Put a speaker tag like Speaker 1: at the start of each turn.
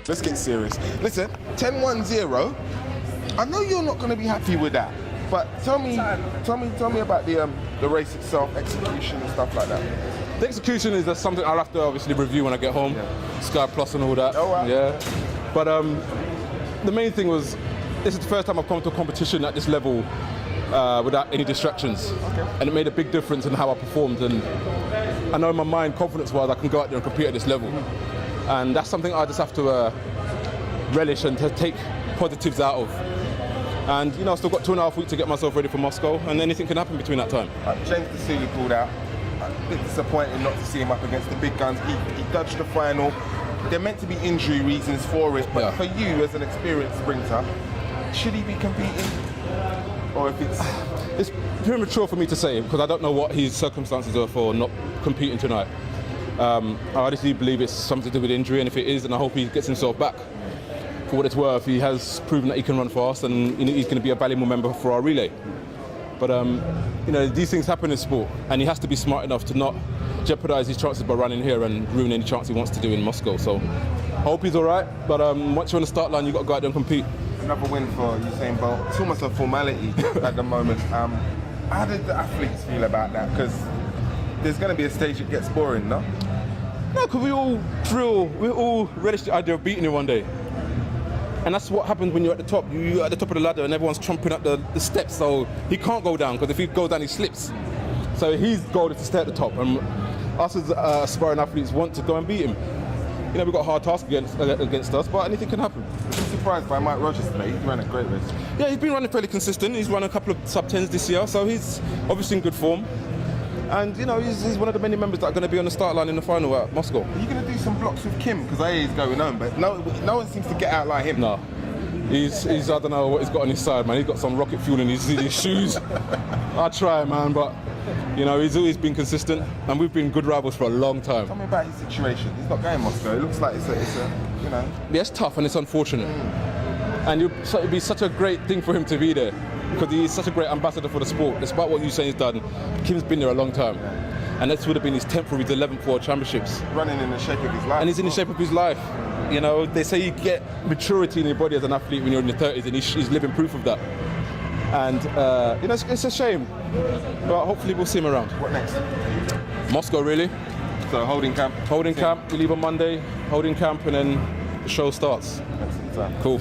Speaker 1: let's get serious. Listen, 10-1-0. I know you're not going to be happy with that, but tell me about the race itself, execution and stuff like that.
Speaker 2: The execution is just something I'll have to obviously review when I get home. Yeah. Sky Plus and all that.
Speaker 1: Oh, wow.
Speaker 2: Yeah. But the main thing was, this is the first time I've come to a competition at this level without any distractions. Okay. And it made a big difference in how I performed. And I know in my mind, confidence-wise, I can go out there and compete at this level. And that's something I just have to relish and to take positives out of. And you know, I've still got 2.5 weeks to get myself ready for Moscow, and anything can happen between that time.
Speaker 1: James Dasuli pulled out. A bit disappointed not to see him up against the big guns. He dodged the final. There meant to be injury reasons for it, but for you as an experienced sprinter, should he be competing? Or if
Speaker 2: it's premature for me to say, because I don't know what his circumstances are for not competing tonight. I honestly believe it's something to do with injury, and if it is, then I hope he gets himself back. For what it's worth, he has proven that he can run fast, and he's going to be a valuable member for our relay. But you know, these things happen in sport, and he has to be smart enough to not jeopardise his chances by running here and ruin any chance he wants to do in Moscow. So I hope he's all right. But once you're on the start line, you've got to go out there and compete.
Speaker 1: Another win for Usain Bolt. It's almost a formality at the moment. How did the athletes feel about that? Because there's going to be a stage it gets boring, no?
Speaker 2: No, because we all relish the idea of beating him one day. And that's what happens when you're at the top. You're at the top of the ladder and everyone's chomping up the steps, so he can't go down, because if he goes down, he slips. So his goal is to stay at the top, and us as aspiring athletes want to go and beat him. You know, we've got a hard task against us, but anything can happen.
Speaker 1: I'm surprised by Mike Rogers today. He ran a great race.
Speaker 2: Yeah, he's been running fairly consistent. He's run a couple of sub-10s this year, so he's obviously in good form. And you know, he's one of the many members that are going to be on the start line in the final at Moscow. Are
Speaker 1: you going to do some blocks with Kim? Because I hear he's going home, but no one seems to get out like him.
Speaker 2: No, he's I don't know what he's got on his side, man. He's got some rocket fuel in his shoes. I try, man, but you know, he's always been consistent, and we've been good rivals for a long time.
Speaker 1: Tell me about his situation. He's not going to Moscow. It looks like it's a you know.
Speaker 2: Yeah, it's tough and it's unfortunate. And it'd be such a great thing for him to be there, because he's such a great ambassador for the sport. Despite what Usain's done, Kim's been there a long time. And this would have been his 10th or his 11th World Championships.
Speaker 1: Running in the shape of his life.
Speaker 2: And he's in the shape of his life. You know, they say you get maturity in your body as an athlete when you're in your 30s, and he's living proof of that. And, you know, it's a shame. But hopefully we'll see him around.
Speaker 1: What next?
Speaker 2: Moscow, really.
Speaker 1: So holding camp?
Speaker 2: Holding camp. We leave on Monday, holding camp, and then the show starts.
Speaker 1: Excellent.
Speaker 2: Cool.